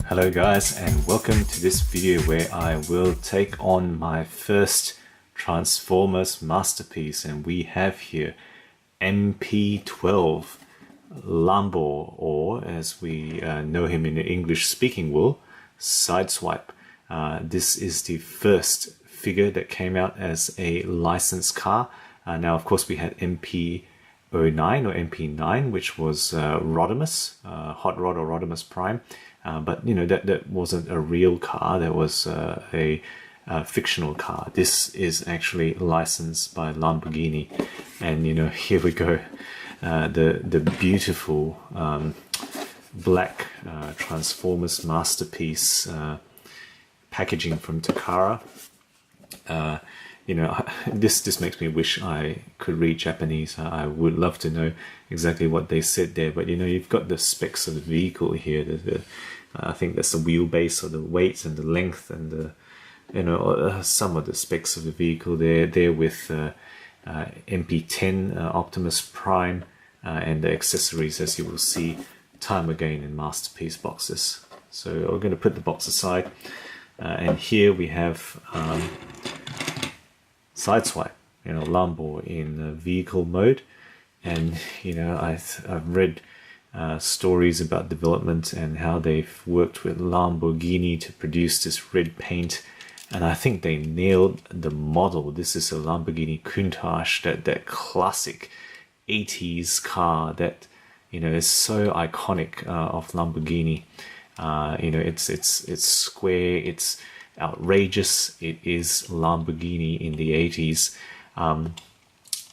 Hello guys, and welcome to this video where I will take on my first Transformers masterpiece, and we have here MP-12 Lambor, or as we know him in the English speaking world, Sideswipe. This is the first figure that came out as a licensed car. Now of course we had MP-09 or MP9, which was Rodimus, Hot Rod or Rodimus Prime. But you know, that wasn't a real car, that was a fictional car. This is actually licensed by Lamborghini, and you know, here we go, the beautiful black Transformers masterpiece packaging from Takara. You know, this makes me wish I could read Japanese. I would love to know exactly what they said there, but you know, you've got the specs of the vehicle here. I think that's the wheelbase or the weight and the length and the, you know, some of the specs of the vehicle there with MP10 Optimus Prime and the accessories, as you will see time again in masterpiece boxes. So we're going to put the box aside, and here we have Sideswipe, you know, Lambor in vehicle mode. And you know, I've read stories about development and how they've worked with Lamborghini to produce this red paint, and I think they nailed the model. This is a Lamborghini Countach, that classic 80s car that, you know, is so iconic of Lamborghini. You know, it's square, it's outrageous, it is Lamborghini in the 80s.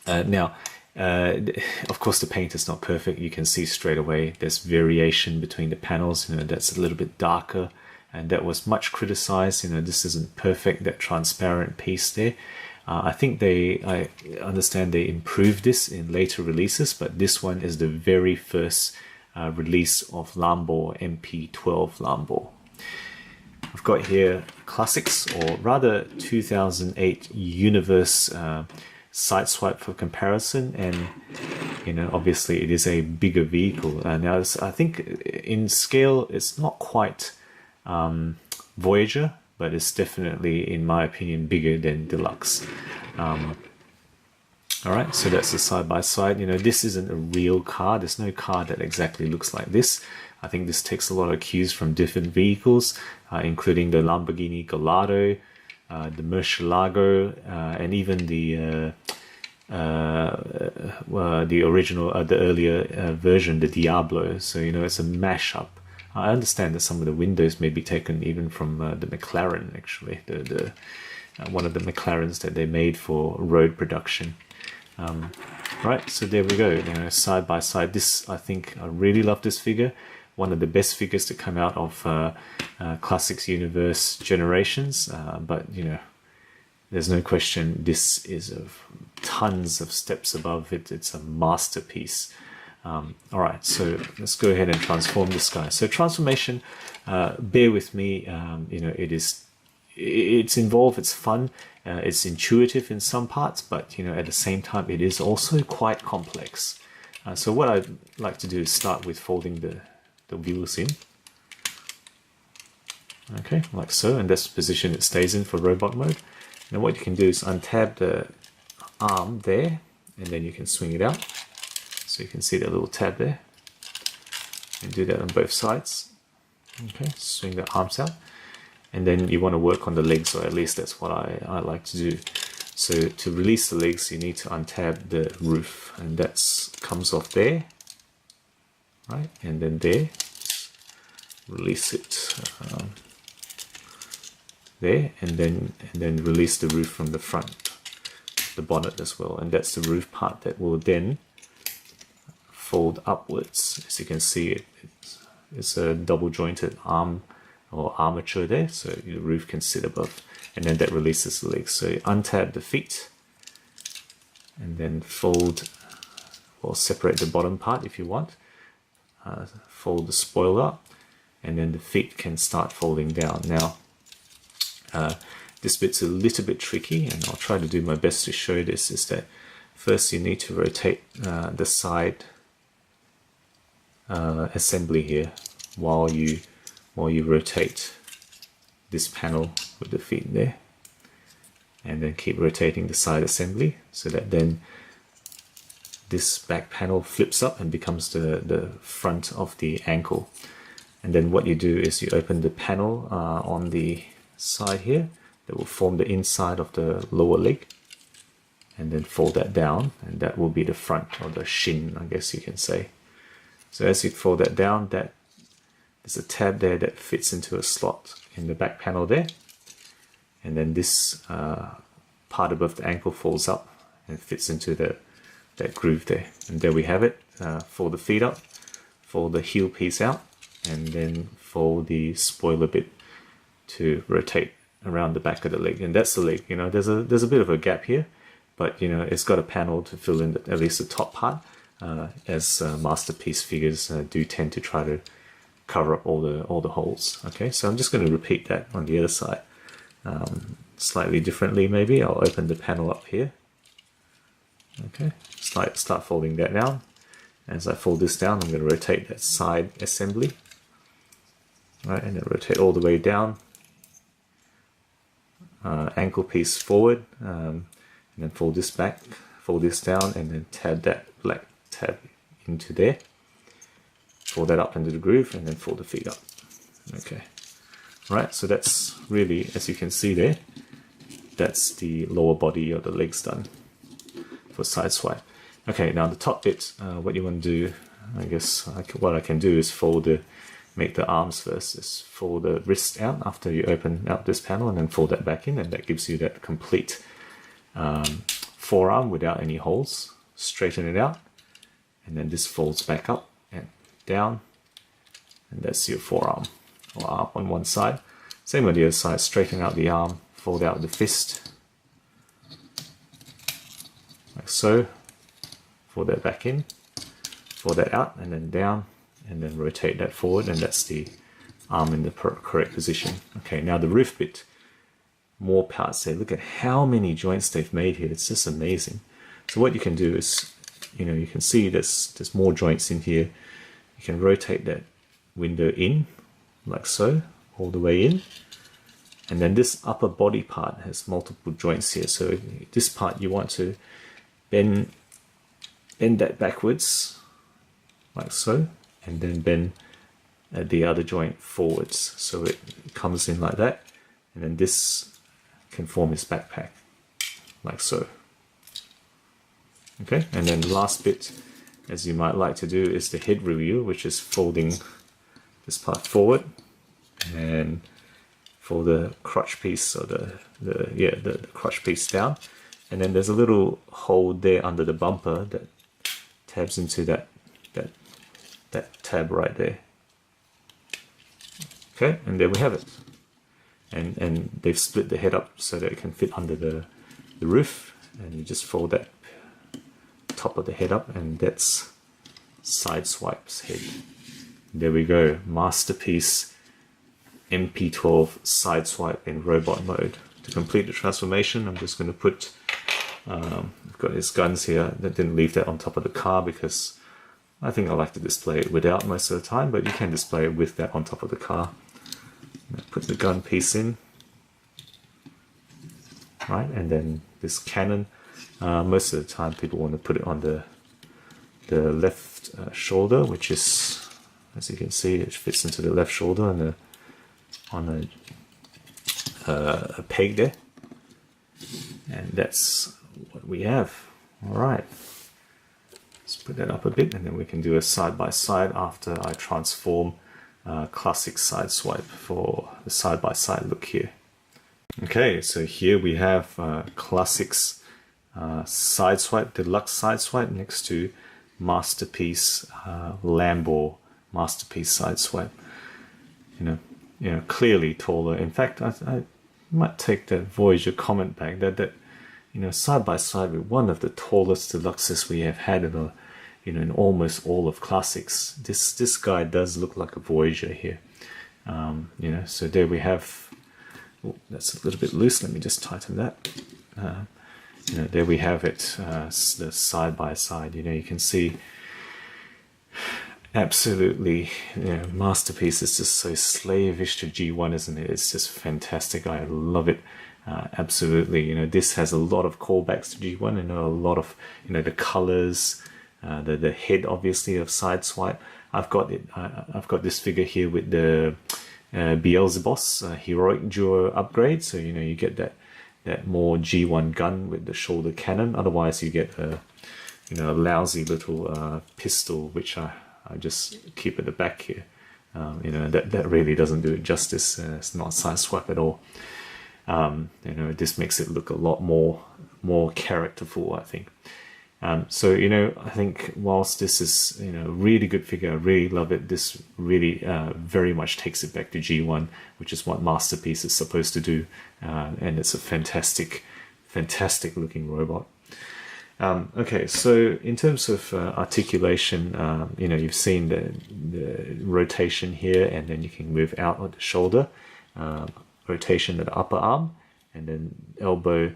Now of course the paint is not perfect. You can see straight away there's variation between the panels, you know, that's a little bit darker, and that was much criticized. You know, this isn't perfect, that transparent piece there. I think I understand they improved this in later releases, but this one is the very first release of Lambor, MP-12 Lambor. I've got here Classics, or rather 2008 Universe Sideswipe for comparison, and you know, obviously it is a bigger vehicle. Now I think in scale it's not quite Voyager, but it's definitely, in my opinion, bigger than Deluxe. Alright, so that's the side by side. You know, this isn't a real car, there's no car that exactly looks like this. I think this takes a lot of cues from different vehicles, including the Lamborghini Gallardo, the Murcielago, and even the original, the earlier version, the Diablo. So you know, it's a mashup. I understand that some of the windows may be taken even from the McLaren, actually, the one of the McLarens that they made for road production. Right, so there we go. You know, side by side. This, I think, I really love this figure. One of the best figures to come out of Classics Universe Generations, but you know, there's no question this is tons of steps above it. It's a masterpiece. Alright, so let's go ahead and transform this guy. So transformation, bear with me, you know, it's involved, it's fun, it's intuitive in some parts, but you know, at the same time it is also quite complex. So what I'd like to do is start with folding the wheels in. Okay, like so, and that's the position it stays in for robot mode. Now what you can do is untab the arm there, and then you can swing it out. So you can see that little tab there. And do that on both sides. Okay, swing the arms out. And then you want to work on the legs, or at least that's what I like to do. So to release the legs, you need to untab the roof, and that comes off there. Right, and then there, release it there, and then release the roof from the front, the bonnet as well, and that's the roof part that will then fold upwards. As you can see, it's a double jointed arm or armature there, so the roof can sit above, and then that releases the legs. So you untab the feet, and then fold or separate the bottom part if you want. Fold the spoiler, and then the feet can start folding down. Now this bit's a little bit tricky, and I'll try to do my best to show this. Is that first you need to rotate the side assembly here while while you rotate this panel with the feet there, and then keep rotating the side assembly so that then this back panel flips up and becomes the front of the ankle. And then what you do is you open the panel on the side here that will form the inside of the lower leg, and then fold that down, and that will be the front, or the shin, I guess you can say. So as you fold that down, there's a tab there that fits into a slot in the back panel there, and then this part above the ankle folds up and fits into that groove there. And there we have it. Fold the feet up, fold the heel piece out, and then fold the spoiler bit to rotate around the back of the leg. And that's the leg. You know, there's a bit of a gap here, but you know, it's got a panel to fill in at least the top part, as masterpiece figures do tend to try to cover up all the holes. Okay, so I'm just going to repeat that on the other side, slightly differently maybe. I'll open the panel up here. Okay, start folding that down. As I fold this down, I'm going to rotate that side assembly. Right, and then rotate all the way down. Ankle piece forward, and then fold this back, fold this down, and then tab that black tab into there. Fold that up into the groove, and then fold the feet up. Okay, right, so that's really, as you can see there, that's the lower body or the legs done for Sideswipe. Okay, now the top bit, what you want to do, I guess what I can do is make the arms first, is fold the wrist out after you open out this panel, and then fold that back in, and that gives you that complete forearm without any holes. Straighten it out, and then this folds back up and down, and that's your forearm, or arm on one side. Same on the other side, straighten out the arm, fold out the fist, like so, fold that back in, fold that out, and then down, and then rotate that forward, and that's the arm in the correct position. Okay, now the roof bit, more parts there. Look at how many joints they've made here. It's just amazing. So what you can do is, you know, you can see there's more joints in here. You can rotate that window in, like so, all the way in. And then this upper body part has multiple joints here. So this part you want to bend that backwards, like so, and then bend the other joint forwards, so it comes in like that, and then this can form his backpack, like so. Okay, and then the last bit, as you might like to do, is the head review, which is folding this part forward and fold the crotch piece, or the crotch piece down, and then there's a little hole there under the bumper that tabs into that tab right there. Okay, and there we have it. And they've split the head up so that it can fit under the roof, and you just fold that top of the head up, and that's Sideswipe's head. There we go, Masterpiece MP-12 Sideswipe in robot mode. To complete the transformation, I'm just going to put, I've got his guns here. I didn't leave that on top of the car because I think I like to display it without most of the time, but you can display it with that on top of the car. Put the gun piece in, right, and then this cannon. Most of the time people want to put it on the left shoulder, which is, as you can see, it fits into the left shoulder and on a peg there. And that's what we have. All right. Let's put that up a bit, and then we can do a side-by-side after I transform Classics Sideswipe for the side-by-side look here. Okay, so here we have Classics Sideswipe, Deluxe Sideswipe next to Masterpiece Lambor, Masterpiece Sideswipe. You know, clearly taller. In fact, I might take that Voyager comment back. That you know, side by side with one of the tallest deluxes we have had in almost all of Classics. This guy does look like a Voyager here. You know, so there we have. Oh, that's a little bit loose. Let me just tighten that. You know, there we have it. The side by side. You know, you can see Absolutely, Masterpiece is just so slavish to G1, isn't it? It's just fantastic. I love it. Absolutely, this has a lot of callbacks to G1, a lot of, the colors, the head obviously of Sideswipe. I've got it. I've got this figure here with the Beelzebos heroic duo upgrade. So you get that more G1 gun with the shoulder cannon. Otherwise, you get a lousy little pistol, which I just keep at the back here. That really doesn't do it justice. It's not Sideswipe at all. This makes it look a lot more characterful, I think. So I think whilst this is really good figure, I really love it. This really very much takes it back to G1, which is what Masterpiece is supposed to do, and it's a fantastic looking robot. Okay, so in terms of articulation, you've seen the rotation here, and then you can move out on the shoulder, rotation at the upper arm, and then elbow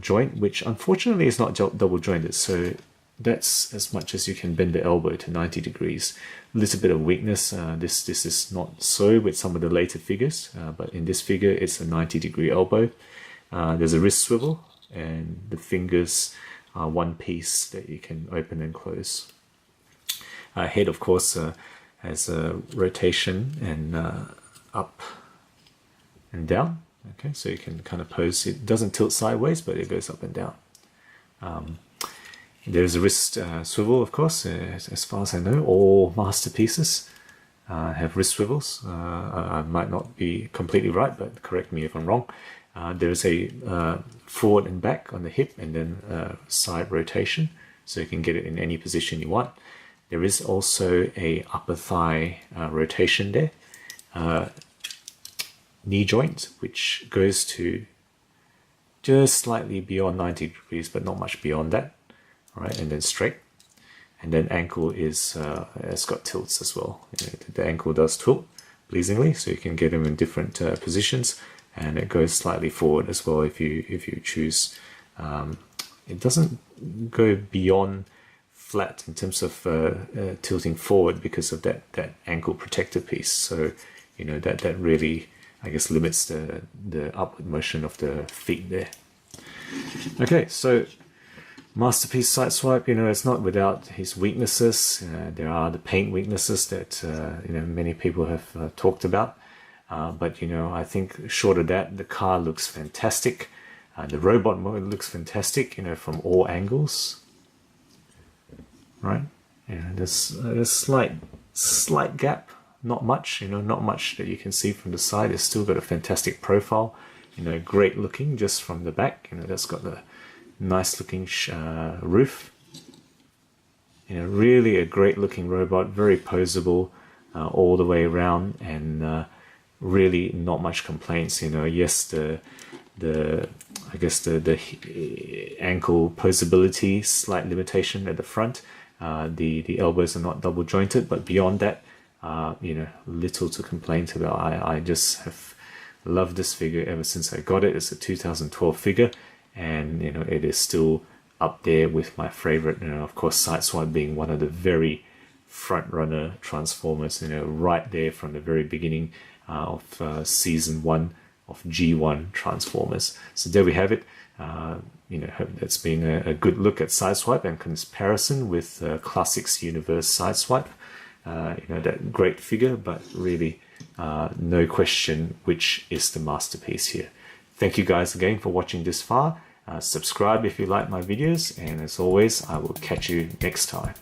joint, which unfortunately is not double jointed. So that's as much as you can bend the elbow to 90 degrees. A little bit of weakness. This is not so with some of the later figures, but in this figure, it's a 90-degree elbow. There's a wrist swivel, and the fingers are one piece that you can open and close. Head, of course, has a rotation and up and down. Okay, so you can kind of pose. It doesn't tilt sideways, but it goes up and down. There's a wrist swivel, of course. As far as I know, all Masterpieces have wrist swivels. I might not be completely right, but correct me if I'm wrong. There's a forward and back on the hip, and then side rotation, so you can get it in any position you want. There is also a upper thigh rotation there. Knee joint, which goes to just slightly beyond 90 degrees, but not much beyond that. All right, and then straight. And then ankle is it's got tilts as well. The ankle does tilt pleasingly, so you can get them in different positions, and it goes slightly forward as well if you choose. It doesn't go beyond flat in terms of tilting forward because of that ankle protector piece. So that really, I guess, limits the upward motion of the feet there. Okay, so Masterpiece Sideswipe, it's not without his weaknesses. There are the paint weaknesses that many people have talked about. But I think short of that, the car looks fantastic. The robot mode looks fantastic, from all angles. Right? There's a slight gap. Not much, not much that you can see from the side. It's still got a fantastic profile, great looking just from the back. That's got the nice looking roof. Really a great looking robot, very posable all the way around, and really not much complaints. Yes, the ankle posability, slight limitation at the front. The elbows are not double jointed, but beyond that, little to complain about. I just have loved this figure ever since I got it. It's a 2012 figure, and it is still up there with my favorite. Of course, Sideswipe being one of the very front runner Transformers. Right there from the very beginning of season 1 of G1 Transformers. So there we have it. Hope that's been a good look at Sideswipe and comparison with Classics Universe Sideswipe. That great figure, but really no question which is the masterpiece here. Thank you guys again for watching this far. Subscribe if you like my videos, and as always, I will catch you next time.